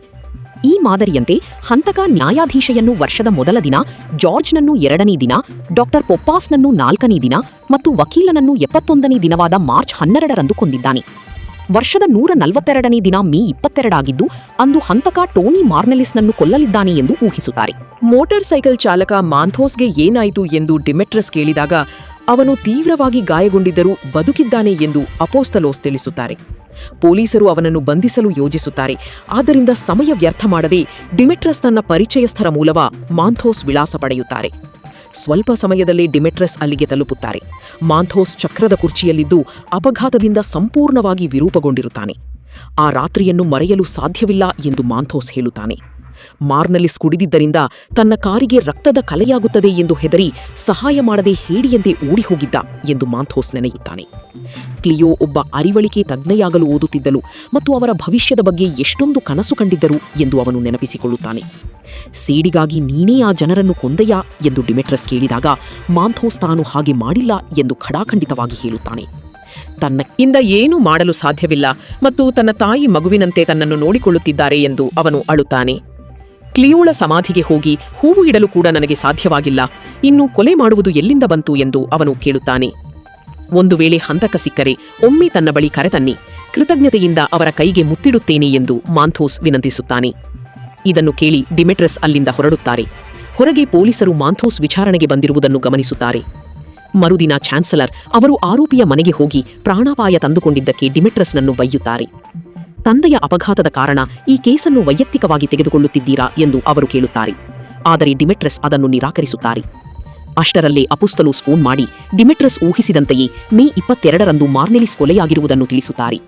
ಈ ಮಾದರಿಯಂತೆ ಹಂತಕ ನ್ಯಾಯಾಧೀಶೆಯನ್ನು ವರ್ಷದ ಮೊದಲ ದಿನ, ಜಾರ್ಜ್ನನ್ನು 2ನೇ ದಿನ, ಡಾಕ್ಟರ್ ಪೊಪ್ಪಾಸ್ನನ್ನು 4ನೇ ದಿನ ಮತ್ತು ವಕೀಲನನ್ನು 71ನೇ ದಿನವಾದ ಮಾರ್ಚ್ 12ರಂದು ಕೊಂದಿದ್ದಾನೆ. ವರ್ಷದ 142ನೇ ದಿನ ಮೇ 22 ಆಗಿದ್ದು ಅಂದು ಹಂತಕ ಟೋನಿ ಮಾರ್ನೆಲಿಸ್ನನ್ನು ಕೊಲ್ಲಲಿದ್ದಾನೆ ಎಂದು ಊಹಿಸುತ್ತಾರೆ. ಮೋಟಾರ್ ಸೈಕಲ್ ಚಾಲಕ ಮಾಂಥೋಸ್ಗೆ ಏನಾಯಿತು ಎಂದು ಡಿಮೆಟ್ರಿಸ್ ಕೇಳಿದಾಗ ಅವನು ತೀವ್ರವಾಗಿ ಗಾಯಗೊಂಡಿದ್ದರೂ ಬದುಕಿದ್ದಾನೆ ಎಂದು ಅಪೋಸ್ತಲೋಸ್ ತಿಳಿಸುತ್ತಾರೆ. ಪೊಲೀಸರು ಅವನನ್ನು ಬಂಧಿಸಲು ಯೋಜಿಸುತ್ತಾರೆ. ಆದ್ದರಿಂದ ಸಮಯ ವ್ಯರ್ಥ ಮಾಡದೆ ಡಿಮೆಟ್ರಸ್ ತನ್ನ ಪರಿಚಯಸ್ಥರ ಮೂಲವ ಮಾಂಥೋಸ್ ವಿಳಾಸ ಪಡೆಯುತ್ತಾರೆ. ಸ್ವಲ್ಪ ಸಮಯದಲ್ಲೇ ಡಿಮೆಟ್ರಸ್ ಅಲ್ಲಿಗೆ ತಲುಪುತ್ತಾರೆ. ಮಾಂಥೋಸ್ ಚಕ್ರದ ಕುರ್ಚಿಯಲ್ಲಿದ್ದು ಅಪಘಾತದಿಂದ ಸಂಪೂರ್ಣವಾಗಿ ವಿರೂಪಗೊಂಡಿರುತ್ತಾನೆ. ಆ ರಾತ್ರಿಯನ್ನು ಮರೆಯಲು ಸಾಧ್ಯವಿಲ್ಲ ಎಂದು ಮಾಂಥೋಸ್ ಹೇಳುತ್ತಾನೆ. ಮಾರ್ನೆಲಿಸ್ ಕುಡಿದಿದ್ದರಿಂದ ತನ್ನ ಕಾರಿಗೆ ರಕ್ತದ ಕಲೆಯಾಗುತ್ತದೆ ಎಂದು ಹೆದರಿ ಸಹಾಯ ಮಾಡದೆ ಹೇಡಿಯಂತೆ ಓಡಿಹೋಗಿದ್ದ ಎಂದು ಮಾಂಥೋಸ್ ನೆನೆಯುತ್ತಾನೆ. ಕ್ಲಿಯೋ ಒಬ್ಬ ಅರಿವಳಿಕೆ ತಜ್ಞೆಯಾಗಲು ಓದುತ್ತಿದ್ದಳು ಮತ್ತು ಅವರ ಭವಿಷ್ಯದ ಬಗ್ಗೆ ಎಷ್ಟೊಂದು ಕನಸು ಕಂಡಿದ್ದರು ಎಂದು ಅವನು ನೆನಪಿಸಿಕೊಳ್ಳುತ್ತಾನೆ. ಸೇಡಿಗಾಗಿ ನೀನೇ ಆ ಜನರನ್ನು ಕೊಂದೆಯಾ ಎಂದು ಡಿಮೆಟ್ರಸ್ ಕೇಳಿದಾಗ ಮಾಂಥೋಸ್ ತಾನು ಹಾಗೆ ಮಾಡಿಲ್ಲ ಎಂದು ಖಡಾಖಂಡಿತವಾಗಿ ಹೇಳುತ್ತಾನೆ. ತನ್ನಿಂದ ಏನೂ ಮಾಡಲು ಸಾಧ್ಯವಿಲ್ಲ ಮತ್ತು ತನ್ನ ತಾಯಿ ಮಗುವಿನಂತೆ ತನ್ನನ್ನು ನೋಡಿಕೊಳ್ಳುತ್ತಿದ್ದಾರೆ ಎಂದು ಅವನು ಅಳುತ್ತಾನೆ. ಕ್ಲಿಯೋಳ ಸಮಾಧಿಗೆ ಹೋಗಿ ಹೂವು ಇಡಲು ಕೂಡ ನನಗೆ ಸಾಧ್ಯವಾಗಿಲ್ಲ, ಇನ್ನು ಕೊಲೆ ಮಾಡುವುದು ಎಲ್ಲಿಂದ ಬಂತು ಎಂದು ಅವನು ಕೇಳುತ್ತಾನೆ. ಒಂದು ವೇಳೆ ಹಂತಕ ಸಿಕ್ಕರೆ ಒಮ್ಮೆ ತನ್ನ ಬಳಿ ಕರೆತನ್ನಿ, ಕೃತಜ್ಞತೆಯಿಂದ ಅವರ ಕೈಗೆ ಮುತ್ತಿಡುತ್ತೇನೆ ಎಂದು ಮಾಂಥೋಸ್ ವಿನಂತಿಸುತ್ತಾನೆ. ಇದನ್ನು ಕೇಳಿ ಡಿಮೆಟ್ರಸ್ ಅಲ್ಲಿಂದ ಹೊರಡುತ್ತಾರೆ. ಹೊರಗೆ ಪೊಲೀಸರು ಮಾಂಥೋಸ್ ವಿಚಾರಣೆಗೆ ಬಂದಿರುವುದನ್ನು ಗಮನಿಸುತ್ತಾರೆ. ಮರುದಿನ ಚಾನ್ಸಲರ್ ಅವರು ಆರೋಪಿಯ ಮನೆಗೆ ಹೋಗಿ ಪ್ರಾಣಾಪಾಯ ತಂದುಕೊಂಡಿದ್ದಕ್ಕೆ ಡಿಮೆಟ್ರಸ್ನನ್ನು ಬೈಯುತ್ತಾರೆ. ತಂದೆಯ ಅಪಘಾತದ ಕಾರಣ ಈ ಕೇಸನ್ನು ವೈಯಕ್ತಿಕವಾಗಿ ತೆಗೆದುಕೊಳ್ಳುತ್ತಿದ್ದೀರಾ ಎಂದು ಅವರು ಕೇಳುತ್ತಾರೆ. ಆದರೆ ಡಿಮೆಟ್ರಸ್ ಅದನ್ನು ನಿರಾಕರಿಸುತ್ತಾರೆ. ಅಷ್ಟರಲ್ಲೇ ಅಪೋಸ್ತಲೋಸ್ ಫೋನ್ ಮಾಡಿ ಡಿಮೆಟ್ರಸ್ ಊಹಿಸಿದಂತೆಯೇ ಮೇ 22ರಂದು ಮಾರ್ನೆಲಿಸ್ ಕೊಲೆಯಾಗಿರುವುದನ್ನು ತಿಳಿಸುತ್ತಾರೆ.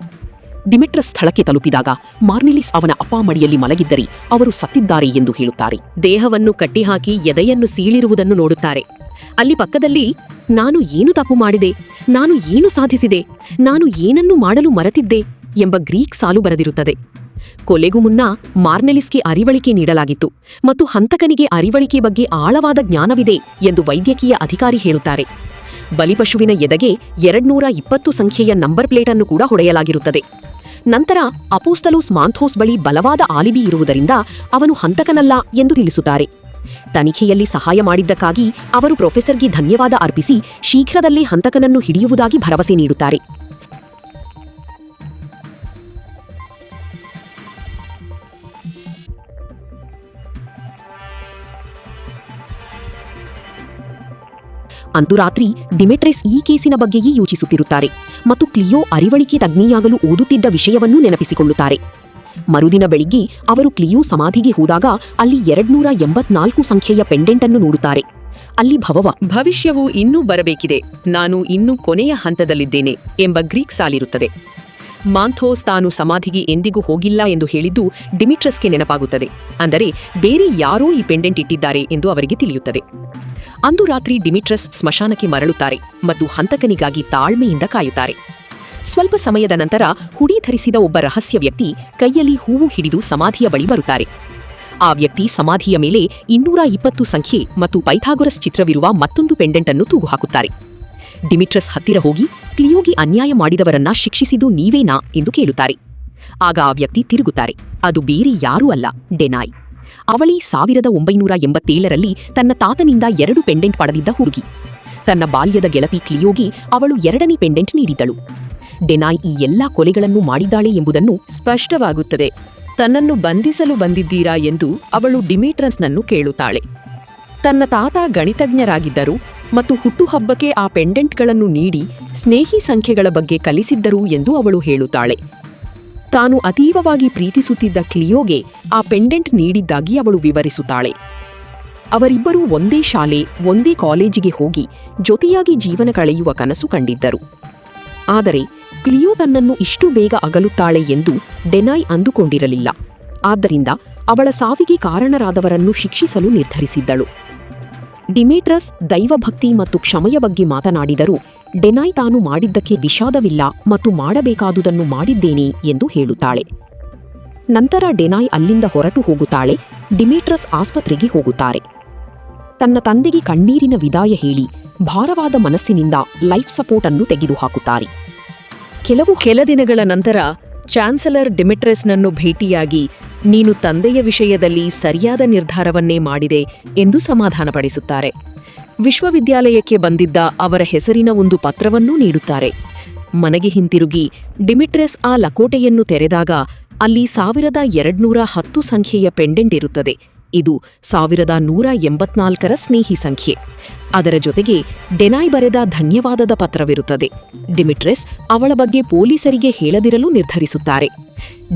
ಡಿಮೆಟ್ರಸ್ ಸ್ಥಳಕ್ಕೆ ತಲುಪಿದಾಗ ಮಾರ್ನೆಲಿಸ್ ಅವನ ಅಪ್ಪ ಮಡಿಯಲ್ಲಿ ಮಲಗಿದ್ದರೆ ಅವರು ಸತ್ತಿದ್ದಾರೆ ಎಂದು ಹೇಳುತ್ತಾರೆ. ದೇಹವನ್ನು ಕಟ್ಟಿಹಾಕಿ ಎದೆಯನ್ನು ಸೀಳಿರುವುದನ್ನು ನೋಡುತ್ತಾರೆ. ಅಲ್ಲಿ ಪಕ್ಕದಲ್ಲಿ ನಾನು ಏನು ತಪ್ಪು ಮಾಡಿದೆ, ನಾನು ಏನು ಸಾಧಿಸಿದೆ, ನಾನು ಏನನ್ನು ಮಾಡಲು ಮರೆತಿದ್ದೆ ಎಂಬ ಗ್ರೀಕ್ ಸಾಲು ಬರೆದಿರುತ್ತದೆ. ಕೊಲೆಗೂ ಮುನ್ನ ಮಾರ್ನೆಲಿಸ್ಗೆ ಅರಿವಳಿಕೆ ನೀಡಲಾಗಿತ್ತು ಮತ್ತು ಹಂತಕನಿಗೆ ಅರಿವಳಿಕೆ ಬಗ್ಗೆ ಆಳವಾದ ಜ್ಞಾನವಿದೆ ಎಂದು ವೈದ್ಯಕೀಯ ಅಧಿಕಾರಿ ಹೇಳುತ್ತಾರೆ. ಬಲಿಪಶುವಿನ ಎದೆಗೆ 220 ಸಂಖ್ಯೆಯ ನಂಬರ್ ಪ್ಲೇಟ್ ಅನ್ನು ಕೂಡ ಹೊಡೆಯಲಾಗಿರುತ್ತದೆ. ನಂತರ ಅಪೋಸ್ತಲೋಸ್ ಮಾಂಥೋಸ್ ಬಳಿ ಬಲವಾದ ಆಲಿಬಿ ಇರುವುದರಿಂದ ಅವನು ಹಂತಕನಲ್ಲ ಎಂದು ತಿಳಿಸುತ್ತಾರೆ. ತನಿಖೆಯಲ್ಲಿ ಸಹಾಯ ಮಾಡಿದ್ದಕ್ಕಾಗಿ ಅವರು ಪ್ರೊಫೆಸರ್ಗೆ ಧನ್ಯವಾದ ಅರ್ಪಿಸಿ ಶೀಘ್ರದಲ್ಲೇ ಹಂತಕನನ್ನು ಹಿಡಿಯುವುದಾಗಿ ಭರವಸೆ ನೀಡುತ್ತಾರೆ. ಅಂದು ರಾತ್ರಿ ಡಿಮೆಟ್ರೆಸ್ ಈ ಕೇಸಿನ ಬಗ್ಗೆಯೇ ಯೋಚಿಸುತ್ತಿರುತ್ತಾರೆ ಮತ್ತು ಕ್ಲಿಯೋ ಅರಿವಳಿಕೆ ತಜ್ಞೆಯಾಗಲು ಓದುತ್ತಿದ್ದ ವಿಷಯವನ್ನೂ ನೆನಪಿಸಿಕೊಳ್ಳುತ್ತಾರೆ. ಮರುದಿನ ಬೆಳಿಗ್ಗೆ ಅವರು ಕ್ಲಿಯೋ ಸಮಾಧಿಗೆ ಹೋದಾಗ ಅಲ್ಲಿ 284 ಸಂಖ್ಯೆಯ ಪೆಂಡೆಂಟ್ ಅನ್ನು ನೋಡುತ್ತಾರೆ. ಅಲ್ಲಿ ಭವಿಷ್ಯವು ಇನ್ನೂ ಬರಬೇಕಿದೆ, ನಾನು ಇನ್ನೂ ಕೊನೆಯ ಹಂತದಲ್ಲಿದ್ದೇನೆ ಎಂಬ ಗ್ರೀಕ್ ಸಾಲಿರುತ್ತದೆ. ಮಾಂಥೋಸ್ ತಾನು ಸಮಾಧಿಗೆ ಎಂದಿಗೂ ಹೋಗಿಲ್ಲ ಎಂದು ಹೇಳಿದ್ದು ಡಿಮಿಟ್ರಸ್ಗೆ ನೆನಪಾಗುತ್ತದೆ. ಅಂದರೆ ಬೇರೆ ಯಾರೋ ಈ ಪೆಂಡೆಂಟ್ ಇಟ್ಟಿದ್ದಾರೆ ಎಂದು ಅವರಿಗೆ ತಿಳಿಯುತ್ತದೆ. ಅಂದು ರಾತ್ರಿ ಡಿಮಿಟ್ರಸ್ ಸ್ಮಶಾನಕ್ಕೆ ಮರಳುತ್ತಾರೆ ಮತ್ತು ಹಂತಕನಿಗಾಗಿ ತಾಳ್ಮೆಯಿಂದ ಕಾಯುತ್ತಾರೆ. ಸ್ವಲ್ಪ ಸಮಯದ ನಂತರ ಹುಡಿ ಧರಿಸಿದ ಒಬ್ಬ ರಹಸ್ಯ ವ್ಯಕ್ತಿ ಕೈಯಲ್ಲಿ ಹೂವು ಹಿಡಿದು ಸಮಾಧಿಯ ಬಳಿ ಬರುತ್ತಾರೆ. ಆ ವ್ಯಕ್ತಿ ಸಮಾಧಿಯ ಮೇಲೆ 220 ಸಂಖ್ಯೆ ಮತ್ತು ಪೈಥಾಗೊರಸ್ ಚಿತ್ರವಿರುವ ಮತ್ತೊಂದು ಪೆಂಡೆಂಟ್ ಅನ್ನು ತೂಗು ಹಾಕುತ್ತಾರೆ. ಡಿಮಿಟ್ರಸ್ ಹತ್ತಿರ ಹೋಗಿ ಕ್ಲಿಯೋಗೆ ಅನ್ಯಾಯ ಮಾಡಿದವರನ್ನ ಶಿಕ್ಷಿಸಿದ್ದು ನೀವೇನಾ ಎಂದು ಕೇಳುತ್ತಾರೆ. ಆಗ ಆ ವ್ಯಕ್ತಿ ತಿರುಗುತ್ತಾರೆ. ಅದು ಬೇರೆ ಯಾರೂ ಅಲ್ಲ, ಡೆನಾಯ್. ಅವಳೇ 1987ರಲ್ಲಿ ತನ್ನ ತಾತನಿಂದ 2 ಪೆಂಡೆಂಟ್ ಪಡೆದಿದ್ದ ಹುಡುಗಿ. ತನ್ನ ಬಾಲ್ಯದ ಗೆಳತಿ ಕ್ಲಿಯೋಗೆ ಅವಳು 2ನೇ ಪೆಂಡೆಂಟ್ ನೀಡಿದ್ದಳು. ಡೆನಾಯ್ ಈ ಎಲ್ಲಾ ಕೊಲೆಗಳನ್ನು ಮಾಡಿದ್ದಾಳೆ ಎಂಬುದನ್ನು ಸ್ಪಷ್ಟವಾಗುತ್ತದೆ. ತನ್ನನ್ನು ಬಂಧಿಸಲು ಬಂದಿದ್ದೀರಾ ಎಂದು ಅವಳು ಡಿಮಿಟ್ರಸ್ನನ್ನು ಕೇಳುತ್ತಾಳೆ. ತನ್ನ ತಾತ ಗಣಿತಜ್ಞರಾಗಿದ್ದರು ಮತ್ತು ಹುಟ್ಟುಹಬ್ಬಕ್ಕೆ ಆ ಪೆಂಡೆಂಟ್ಗಳನ್ನು ನೀಡಿ ಸ್ನೇಹಿ ಸಂಖ್ಯೆಗಳ ಬಗ್ಗೆ ಕಲಿಸಿದ್ದರು ಎಂದು ಅವಳು ಹೇಳುತ್ತಾಳೆ. ತಾನು ಅತೀವವಾಗಿ ಪ್ರೀತಿಸುತ್ತಿದ್ದ ಕ್ಲಿಯೋಗೆ ಆ ಪೆಂಡೆಂಟ್ ನೀಡಿದ್ದಾಗಿ ಅವಳು ವಿವರಿಸುತ್ತಾಳೆ. ಅವರಿಬ್ಬರೂ ಒಂದೇ ಶಾಲೆ, ಒಂದೇ ಕಾಲೇಜಿಗೆ ಹೋಗಿ ಜೊತೆಯಾಗಿ ಜೀವನ ಕಳೆಯುವ ಕನಸು ಕಂಡಿದ್ದರು. ಆದರೆ ಕ್ಲಿಯೋ ತನ್ನನ್ನು ಇಷ್ಟು ಬೇಗ ಅಗಲುತ್ತಾಳೆ ಎಂದು ಡೆನಾಯ್ ಅಂದುಕೊಂಡಿರಲಿಲ್ಲ. ಆದ್ದರಿಂದ ಅವಳ ಸಾವಿಗೆ ಕಾರಣರಾದವರನ್ನು ಶಿಕ್ಷಿಸಲು ನಿರ್ಧರಿಸಿದ್ದಳು. ಡಿಮಿಟ್ರಸ್ ದೈವಭಕ್ತಿ ಮತ್ತು ಕ್ಷಮೆಯ ಬಗ್ಗೆ ಮಾತನಾಡಿದರೂ ಡೆನಾಯ್ ತಾನು ಮಾಡಿದ್ದಕ್ಕೆ ವಿಷಾದವಿಲ್ಲ ಮತ್ತು ಮಾಡಬೇಕಾದುದನ್ನು ಮಾಡಿದ್ದೇನೆ ಎಂದು ಹೇಳುತ್ತಾಳೆ. ನಂತರ ಡೆನಾಯ್ ಅಲ್ಲಿಂದ ಹೊರಟು ಹೋಗುತ್ತಾಳೆ. ಡಿಮಿಟ್ರಸ್ ಆಸ್ಪತ್ರೆಗೆ ಹೋಗುತ್ತಾರೆ. ತನ್ನ ತಂದೆಗೆ ಕಣ್ಣೀರಿನ ವಿದಾಯ ಹೇಳಿ ಭಾರವಾದ ಮನಸ್ಸಿನಿಂದ ಲೈಫ್ ಸಪೋರ್ಟ್ ಅನ್ನು ತೆಗೆದುಹಾಕುತ್ತಾರೆ. ಕೆಲ ದಿನಗಳ ನಂತರ ಚಾನ್ಸಲರ್ ಡಿಮಿಟ್ರಸ್ನನ್ನು ಭೇಟಿಯಾಗಿ ನೀನು ತಂದೆಯ ವಿಷಯದಲ್ಲಿ ಸರಿಯಾದ ನಿರ್ಧಾರವನ್ನೇ ಮಾಡಿದೆ ಎಂದು ಸಮಾಧಾನಪಡಿಸುತ್ತಾರೆ. ವಿಶ್ವವಿದ್ಯಾಲಯಕ್ಕೆ ಬಂದಿದ್ದ ಅವರ ಹೆಸರಿನ ಒಂದು ಪತ್ರವನ್ನೂ ನೀಡುತ್ತಾರೆ. ಮನೆಗೆ ಹಿಂತಿರುಗಿ ಡಿಮಿಟ್ರಸ್ ಆ ಲಕೋಟೆಯನ್ನು ತೆರೆದಾಗ ಅಲ್ಲಿ 1210 ಸಂಖ್ಯೆಯ ಪೆಂಡೆಂಟ್ ಇರುತ್ತದೆ. ಇದು 1184ರ ಸ್ನೇಹಿ ಸಂಖ್ಯೆ. ಅದರ ಜೊತೆಗೆ ಡೆನಾಯ್ ಬರೆದ ಧನ್ಯವಾದದ ಪತ್ರವಿರುತ್ತದೆ. ಡಿಮಿಟ್ರಸ್ ಅವಳ ಬಗ್ಗೆ ಪೊಲೀಸರಿಗೆ ಹೇಳದಿರಲು ನಿರ್ಧರಿಸುತ್ತಾರೆ.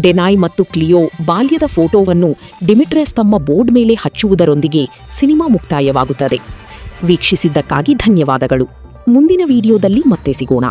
ಡೆನಾಯ್ ಮತ್ತು ಕ್ಲಿಯೋ ಬಾಲ್ಯದ ಫೋಟೋವನ್ನು ಡಿಮಿಟ್ರಸ್ ತಮ್ಮ ಬೋರ್ಡ್ ಮೇಲೆ ಹಚ್ಚುವುದರೊಂದಿಗೆ ಸಿನಿಮಾ ಮುಕ್ತಾಯವಾಗುತ್ತದೆ. ವೀಕ್ಷಿಸಿದ್ದಕ್ಕಾಗಿ ಧನ್ಯವಾದಗಳು. ಮುಂದಿನ ವಿಡಿಯೋದಲ್ಲಿ ಮತ್ತೆ ಸಿಗೋಣ.